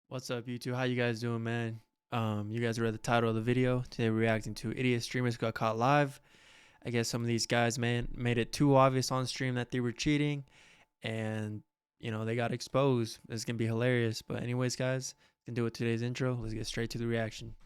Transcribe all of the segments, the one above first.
What's up, YouTube? How you guys doing, man? You guys read the title of the video. Today we're reacting to idiot streamers got caught live. I guess some of these guys, man, made it too obvious on stream that they were cheating, and they got exposed. It's gonna be hilarious. But anyways, guys, can do it today's intro. Let's get straight to the reaction.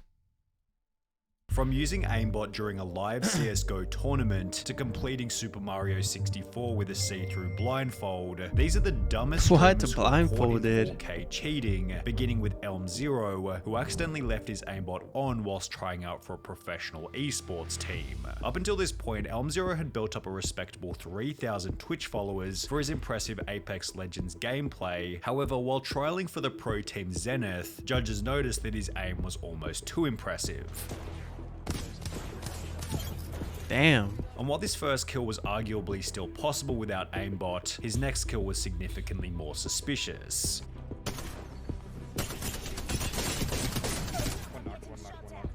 From using aimbot during a live CSGO tournament to completing Super Mario 64 with a see-through blindfold, these are the dumbest streamers who are caught in 4K cheating, beginning with Elm0, who accidentally left his aimbot on whilst trying out for a professional esports team. Up until this point, Elm0 had built up a respectable 3,000 Twitch followers for his impressive Apex Legends gameplay. However, while trialing for the pro team Zenith, judges noticed that his aim was almost too impressive. Damn. And while this first kill was arguably still possible without aimbot, his next kill was significantly more suspicious.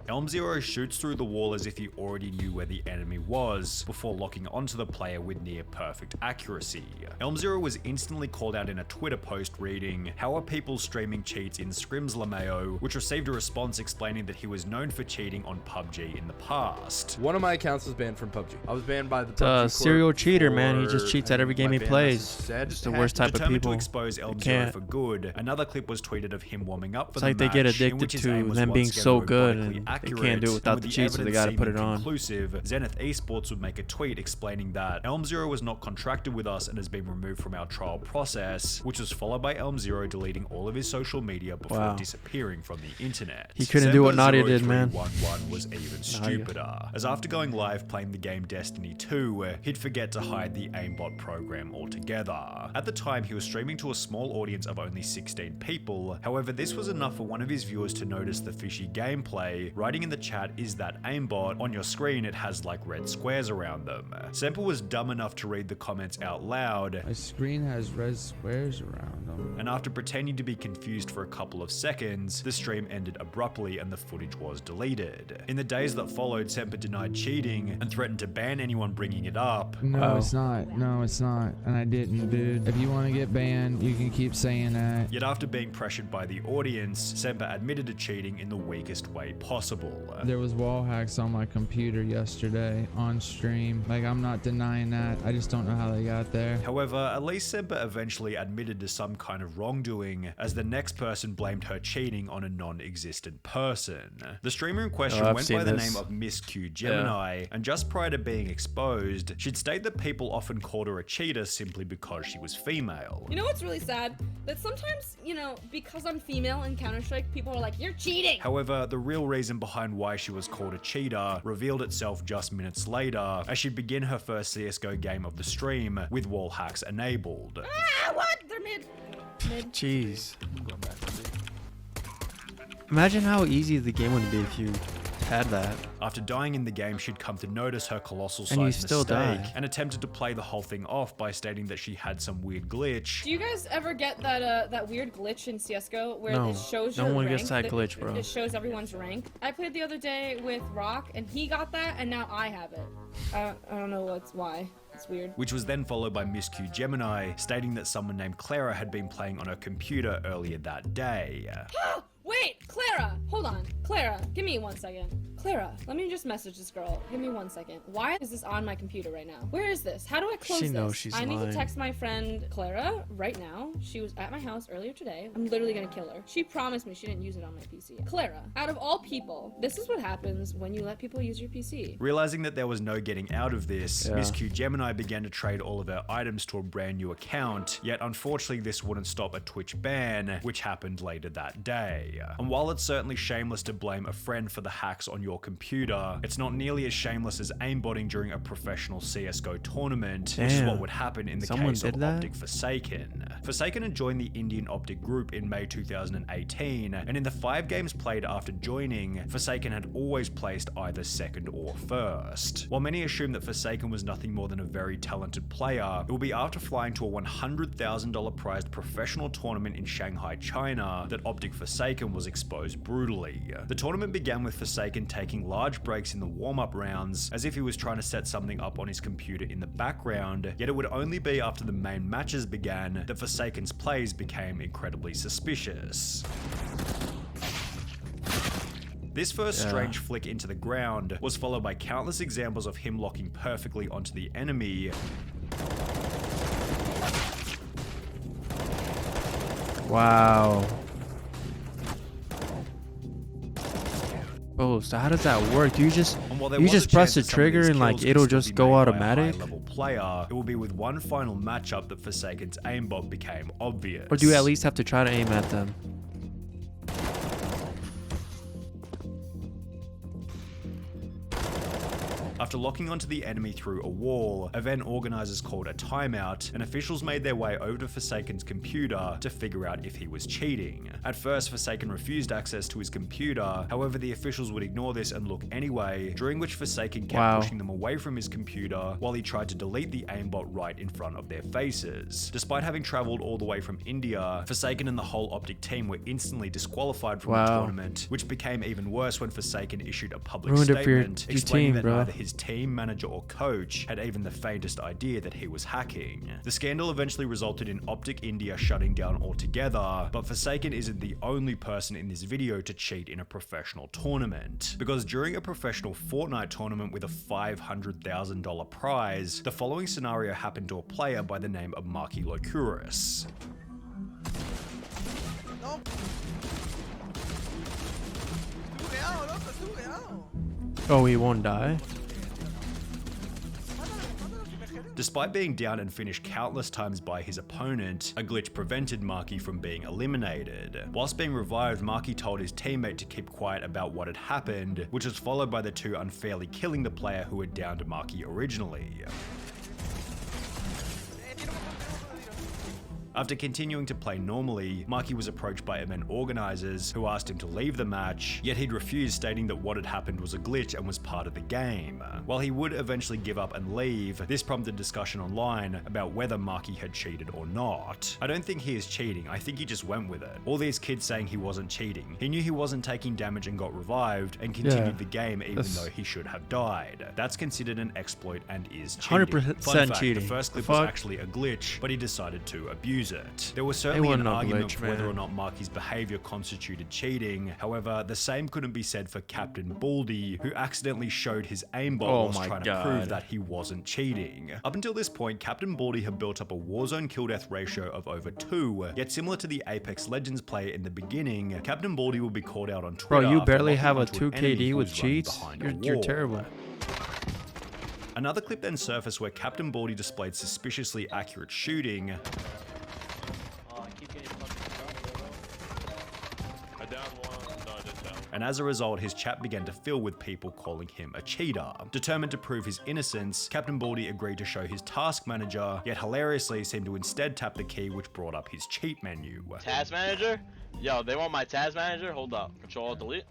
Elm0 shoots through the wall as if he already knew where the enemy was, before locking onto the player with near perfect accuracy. Elm0 was instantly called out in a Twitter post reading, "How are people streaming cheats in Scrims LMAO?" which received a response explaining that he was known for cheating on PUBG in the past. One of my accounts was banned from PUBG. I was banned by the PUBG serial cheater, man. He just cheats at every game he plays. Just the worst type of people. Determined to expose Elm0 for good, another clip was tweeted of him warming up for the match. It's like they get addicted to them being so good, and they can't do it without the cheats, so they gotta put it on. Zenith Esports would make a tweet explaining that Elm0 was not contracted with us and has been removed from our trial process, which was followed by Elm0 deleting all of his social media before disappearing from the internet. He couldn't do what Nadia did, man. 0311 was even stupider, as after going live playing the game Destiny 2, he'd forget to hide the aimbot program altogether. At the time, he was streaming to a small audience of only 16 people. However, this was enough for one of his viewers to notice the fishy gameplay, writing in the chat, "Is that aimbot? On your screen it has like red squares around them." Semper was dumb enough to read the comments out loud. "My screen has red squares around them." And after pretending to be confused for a couple of seconds, the stream ended abruptly and the footage was deleted. In the days that followed, Semper denied cheating and threatened to ban anyone bringing it up. No, it's not. No, it's not. And I didn't, dude. If you want to get banned, you can keep saying that. Yet after being pressured by the audience, Semper admitted to cheating in the weakest way possible. There was wall hacks on my computer yesterday on stream. Like, I'm not denying that. I just don't know how they got there. However, at least Semper eventually admitted to some kind of wrongdoing, as the next person blamed her cheating on a non-existent person. The streamer in question went by the name of Miss Q Gemini, and just prior to being exposed, she'd state that people often called her a cheater simply because she was female. You know what's really sad? That sometimes, because I'm female in Counter-Strike, people are like, "You're cheating!" However, the real reason behind why she was called a cheater revealed itself just minutes later, as she'd begin her first CSGO game of the stream with wall hacks enabled. Ah, what? They're mid. Jeez. Imagine how easy the game would be if you had that. After dying in the game, she'd come to notice her colossal size mistake and attempted to play the whole thing off by stating that she had some weird glitch. Do you guys ever get that weird glitch in CSGO where it shows your rank? No one rank, gets that glitch, bro. It shows everyone's rank. I played the other day with Rock, and he got that, and now I have it. I don't know why. It's weird. Which was then followed by Miss Q Gemini, stating that someone named Clara had been playing on her computer earlier that day. Wait, Clara! Hold on. Clara, give me 1 second. Clara, let me just message this girl. Give me 1 second. Why is this on my computer right now? Where is this? How do I close this? She knows she's lying. I need to text my friend Clara right now. She was at my house earlier today. I'm literally gonna kill her. She promised me she didn't use it on my PC. Clara, out of all people, this is what happens when you let people use your PC. Realizing that there was no getting out of this, Miss Q Gemini began to trade all of her items to a brand new account, yet unfortunately this wouldn't stop a Twitch ban, which happened later that day. And while it's certainly shameless to blame a friend for the hacks on your computer, it's not nearly as shameless as aimbotting during a professional CSGO tournament, which is what would happen in the case of Optic Forsaken. Forsaken had joined the Indian Optic group in May 2018, and in the 5 games played after joining, Forsaken had always placed either second or first. While many assume that Forsaken was nothing more than a very talented player, it will be after flying to a $100,000 prized professional tournament in Shanghai, China, that Optic Forsaken was exposed brutally. The tournament began with Forsaken taking large breaks in the warm-up rounds, as if he was trying to set something up on his computer in the background, yet it would only be after the main matches began that Forsaken's plays became incredibly suspicious. This first strange flick into the ground was followed by countless examples of him locking perfectly onto the enemy. Wow. Oh, so how does that work? Do you just press the trigger and like it'll just go automatic? Level player, it will be with one final matchup that Forsaken's aimbot became obvious. Or do you at least have to try to aim at them? After locking onto the enemy through a wall, event organizers called a timeout, and officials made their way over to Forsaken's computer to figure out if he was cheating. At first, Forsaken refused access to his computer, however the officials would ignore this and look anyway, during which Forsaken kept pushing them away from his computer while he tried to delete the aimbot right in front of their faces. Despite having traveled all the way from India, Forsaken and the whole Optic team were instantly disqualified from the tournament, which became even worse when Forsaken issued a public statement explaining that neither his team, manager, or coach had even the faintest idea that he was hacking. The scandal eventually resulted in Optic India shutting down altogether, but Forsaken isn't the only person in this video to cheat in a professional tournament, because during a professional Fortnite tournament with a $500,000 prize, the following scenario happened to a player by the name of Marky Locuris. Oh, he won't die? Despite being down and finished countless times by his opponent, a glitch prevented Marky from being eliminated. Whilst being revived, Marky told his teammate to keep quiet about what had happened, which was followed by the two unfairly killing the player who had downed Marky originally. After continuing to play normally, Marky was approached by event organizers who asked him to leave the match, yet he'd refused, stating that what had happened was a glitch and was part of the game. While he would eventually give up and leave, this prompted discussion online about whether Marky had cheated or not. I don't think he is cheating, I think he just went with it. All these kids saying he wasn't cheating. He knew he wasn't taking damage and got revived and continued the game even though he should have died. That's considered an exploit and is cheating. 100% Fun fact, cheating. The first clip was actually a glitch, but he decided to abuse it. There was certainly an argument for whether or not Marky's behavior constituted cheating. However, the same couldn't be said for Captain Baldy, who accidentally showed his aimbot whilst trying to prove that he wasn't cheating. Up until this point, Captain Baldy had built up a Warzone kill-death ratio of over 2, yet similar to the Apex Legends player in the beginning, Captain Baldy will be called out on Twitter. Bro, you barely have a 2 KD with cheats? You're terrible. Another clip then surfaced where Captain Baldy displayed suspiciously accurate shooting, and as a result, his chat began to fill with people calling him a cheater. Determined to prove his innocence, Captain Baldy agreed to show his task manager, yet hilariously seemed to instead tap the key which brought up his cheat menu. Task manager? Yo, they want my task manager? Hold up. Control-Delete.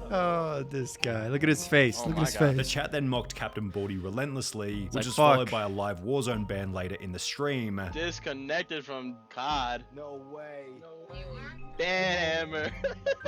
Oh, this guy. Look at his face. Look at his face. The chat then mocked Captain Baldy relentlessly, which was followed by a live Warzone ban later in the stream. Disconnected from COD. No way. Banhammer.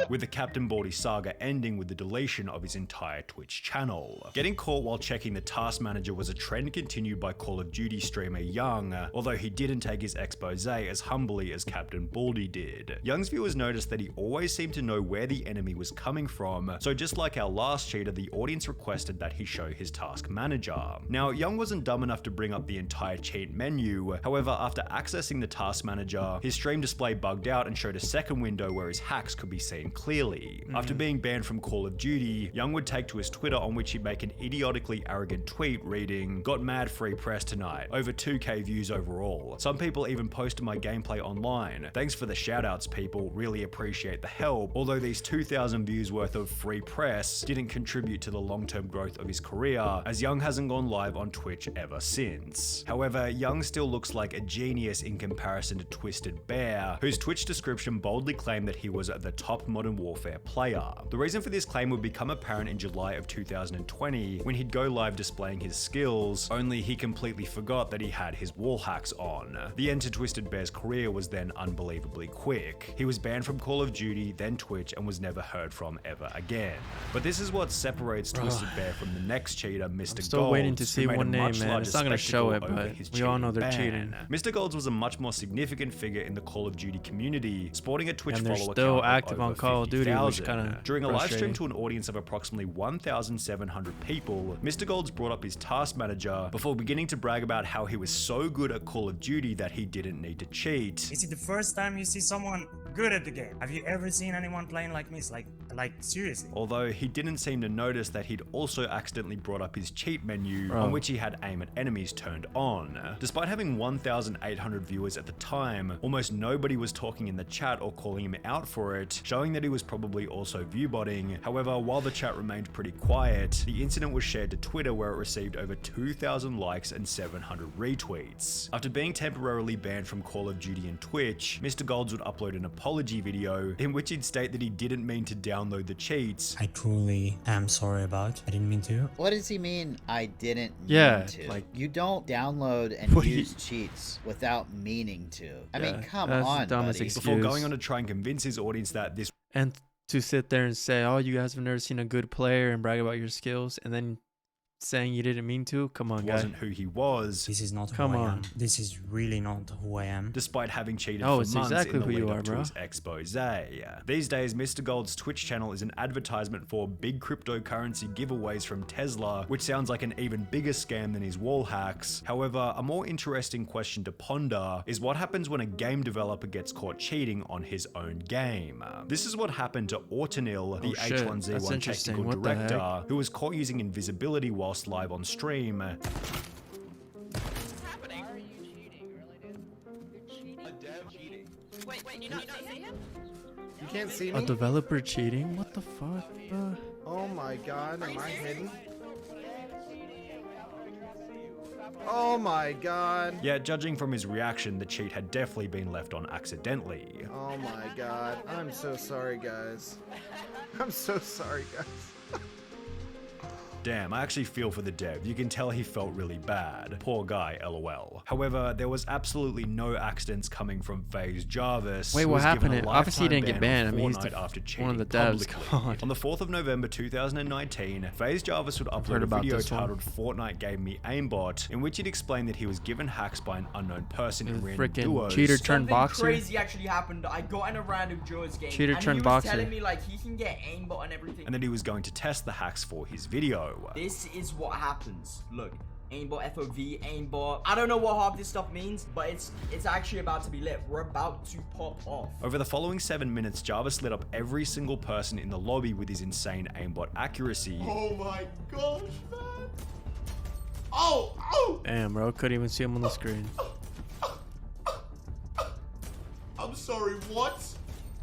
With the Captain Baldy saga ending with the deletion of his entire Twitch channel. Getting caught while checking the task manager was a trend continued by Call of Duty streamer Young, although he didn't take his expose as humbly as Captain Baldy did. Young's viewers noticed that he always seemed to know where the enemy was coming from, so just like our last cheater, the audience requested that he show his task manager. Now, Young wasn't dumb enough to bring up the entire cheat menu, however, after accessing the task manager, his stream display bugged out and showed a second window where his hacks could be seen clearly. After being banned from Call of Duty, Young would take to his Twitter, on which he'd make an idiotically arrogant tweet reading, "Got mad free press tonight, over 2k views overall. Some people even posted my gameplay online. Thanks for the shoutouts, people, really appreciate the help." Although these 2,000 views worth of free press didn't contribute to the long-term growth of his career, as Young hasn't gone live on Twitch ever since. However, Young still looks like a genius in comparison to Twisted Bear, whose Twitch description boldly claimed that he was the top Modern Warfare player. The reason for this claim would become apparent in July of 2020 when he'd go live displaying his skills, only he completely forgot that he had his wall hacks on. The end to Twisted Bear's career was then unbelievably quick. He was banned from Call of Duty, then Twitch, and was never heard from ever again. again. But this is what separates Twisted Bear from the next cheater, Mr. Golds. Still waiting to see who made one a name, much man. larger It's not gonna show it, spectacle over but his we all know cheating they're ban. cheating. Mr. Golds was a much more significant figure in the Call of Duty community, sporting a Twitch And they're follower still count active of on over Call of Duty, which 50,000. kinda During a live stream frustrating. to an audience of approximately 1,700 people, Mr. Golds brought up his task manager before beginning to brag about how he was so good at Call of Duty that he didn't need to cheat. Is it the first time you see someone good at the game? Have you ever seen anyone playing like me? Like seriously? Although he didn't seem to notice that he'd also accidentally brought up his cheat menu on which he had aim at enemies turned on. Despite having 1,800 viewers at the time, almost nobody was talking in the chat or calling him out for it, showing that he was probably also viewbotting. However, while the chat remained pretty quiet, the incident was shared to Twitter where it received over 2,000 likes and 700 retweets. After being temporarily banned from Call of Duty and Twitch, Mr. Golds would upload an apology video in which he'd state that he didn't mean to download the cheats. I truly am sorry about. I didn't mean to. What does he mean? I didn't mean Yeah, to. like- You don't download and What do you- use cheats without meaning to. I mean, Yeah, come that's the on, dumbest buddy. excuse. Before going on to try and convince his audience that this And to sit there and say, "Oh, you guys have never seen a good player," and brag about your skills, and then saying you didn't mean to. Come on, guy. wasn't who he was, This is not Come who I am. on. This is really not who I am. despite having cheated Oh, for it's months exactly in the who you lead are, up to bro. his expose. These days, Mr. Gold's Twitch channel is an advertisement for big cryptocurrency giveaways from Tesla, which sounds like an even bigger scam than his wall hacks. However, a more interesting question to ponder is what happens when a game developer gets caught cheating on his own game. This is what happened to Autonil, the Oh, shit. That's H1Z1 interesting. technical What the heck? director, who was caught using invisibility whilst live on stream. You can't see A me? developer cheating? What the fuck, bro? Oh my god, am I hidden? Oh my god. Yet, judging from his reaction, the cheat had definitely been left on accidentally. Oh my god. I'm so sorry, guys. I'm so sorry, guys. Damn, I actually feel for the dev. You can tell he felt really bad. Poor guy, lol. However, there was absolutely no accidents coming from FaZe Jarvis. Wait, who what was given happened? a Obviously he lifetime didn't get ban banned. on I mean, he's Fortnite the after one of the cheating devs. publicly. Come on. On the 4th of November 2019, FaZe Jarvis would Heard upload a about video this one. titled Fortnite Gave Me Aimbot, in which he'd explained that he was given hacks by an unknown person in The random frickin' duos. cheater turned Something boxer. crazy actually happened. I got in a random duos game, Cheater and turned he was boxer. telling me like he can get aimbot and everything. And then he was going to test the hacks for his video. This is what happens. Look, aimbot, FOV, aimbot. I don't know what half this stuff means, but it's actually about to be lit. We're about to pop off. Over the following 7 minutes, Jarvis lit up every single person in the lobby with his insane aimbot accuracy. Oh my gosh, man. Oh! Damn, bro. Couldn't even see him on the screen. I'm sorry, what?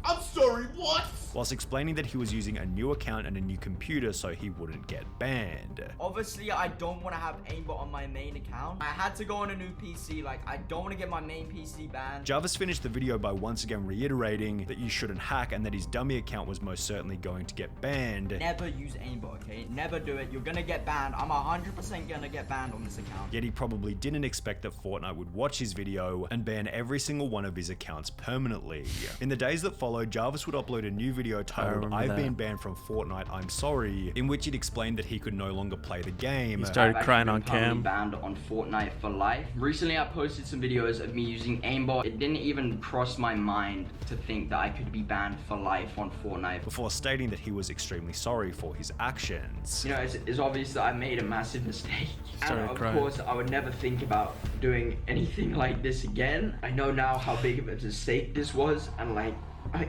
I'm sorry, what? Whilst explaining that he was using a new account and a new computer so he wouldn't get banned. Obviously, I don't want to have aimbot on my main account. I had to go on a new PC. Like, I don't want to get my main PC banned. Jarvis finished the video by once again reiterating that you shouldn't hack and that his dummy account was most certainly going to get banned. Never use aimbot, okay? Never do it. You're gonna get banned. I'm 100% gonna get banned on this account. Yet he probably didn't expect that Fortnite would watch his video and ban every single one of his accounts permanently. In the days that followed, Jarvis would upload a new video titled remember I've that. been banned from Fortnite, I'm sorry, in which he'd explained that he could no longer play the game. He started I've crying on actually been cam. banned on Fortnite for life. Recently I posted some videos of me using aimbot. It didn't even cross my mind to think that I could be banned for life on Fortnite. Before stating that he was extremely sorry for his actions. You know, it's obvious that I made a massive mistake. And Started of crying. course, I would never think about doing anything like this again. I know now how big of a mistake this was, and like,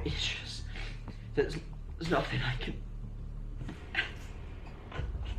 it's just, there's nothing I can.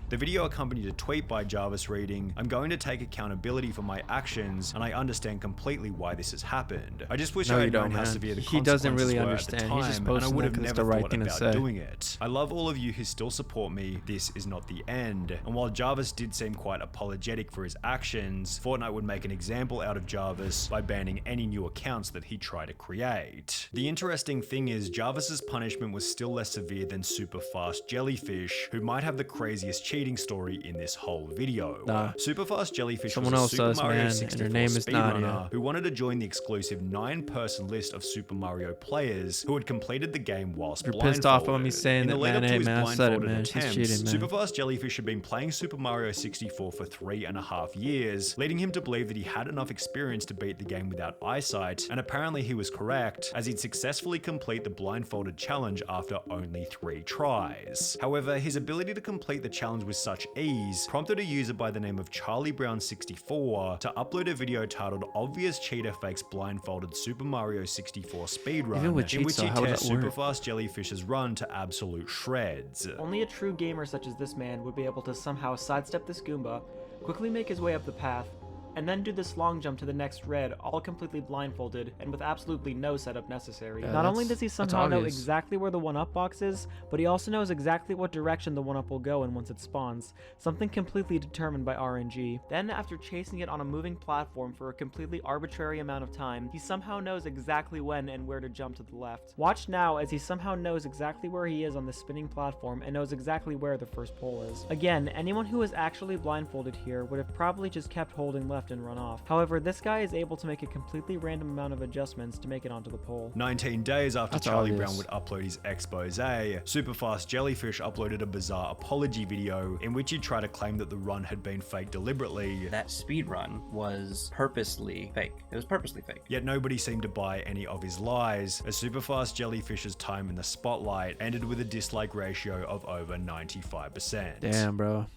The video accompanied a tweet by Jarvis reading, "I'm going to take accountability for my actions, and I understand completely why this has happened. I just wish No, I you had known don't, how man. severe the He doesn't consequences really were at the understand. He's just time, and I posting would that have 'cause it's never the right thought thing to about say. doing it. I love all of you who still support me. This is not the end." And while Jarvis did seem quite apologetic for his actions, Fortnite would make an example out of Jarvis by banning any new accounts that he tried to create. The interesting thing is, Jarvis's punishment was still less severe than Super Fast Jellyfish, who might have the craziest cheat cheating story in this whole video. Nah. Superfast Jellyfish Someone was a else Super does, Mario man, 64 and her name is speedrunner Nadia. who wanted to join the exclusive 9-person list of Super Mario players who had completed the game whilst You're blindfolded. pissed off on me saying In the that, lead up man. to Hey, his man, I said it, blindfolded man. She's attempts, cheating, man. Superfast Jellyfish had been playing Super Mario 64 for 3.5 years, leading him to believe that he had enough experience to beat the game without eyesight, and apparently he was correct, as he'd successfully complete the blindfolded challenge after only 3 tries. However, his ability to complete the challenge with such ease prompted a user by the name of Charlie Brown 64 to upload a video titled "Obvious Cheater Fakes Blindfolded Super Mario 64 Speedrun," Even with in cheats, which though, he how would tests that work? Superfast Jellyfish's run to absolute shreds. Only a true gamer such as this man would be able to somehow sidestep this Goomba, quickly make his way up the path, and then do this long jump to the next red, all completely blindfolded and with absolutely no setup necessary. Yeah, Not only that's- does he that's somehow know obvious. exactly where the 1-up box is, but he also knows exactly what direction the 1-up will go in once it spawns, something completely determined by RNG. Then, after chasing it on a moving platform for a completely arbitrary amount of time, he somehow knows exactly when and where to jump to the left. Watch now as he somehow knows exactly where he is on the spinning platform and knows exactly where the first pole is. Again, anyone who was actually blindfolded here would have probably just kept holding left and run off. However, this guy is able to make a completely random amount of adjustments to make it onto the pole. 19 days after That's Charlie obvious. Brown would upload his expose, Superfast Jellyfish uploaded a bizarre apology video in which he tried to claim that the run had been faked deliberately. That speed run was purposely fake. It was purposely fake. Yet nobody seemed to buy any of his lies, as Superfast Jellyfish's time in the spotlight ended with a dislike ratio of over 95%. Damn, bro.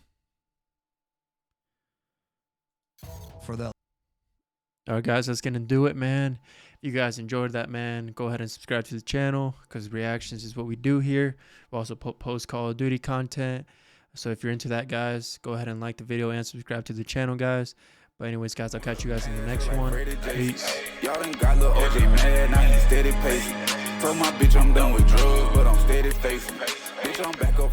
For that. All right, guys, that's gonna do it, man. If you guys enjoyed that, man, go ahead and subscribe to the channel, because reactions is what we do here. We also post Call of Duty content, so if you're into that, guys, go ahead and like the video and subscribe to the channel, guys. But anyways, guys, I'll catch you guys in the next one. Peace. Y'all done got little OJ mad, now he steady pacing. Told my bitch I'm done with drugs, but I'm steady facing. Bitch, I'm back up.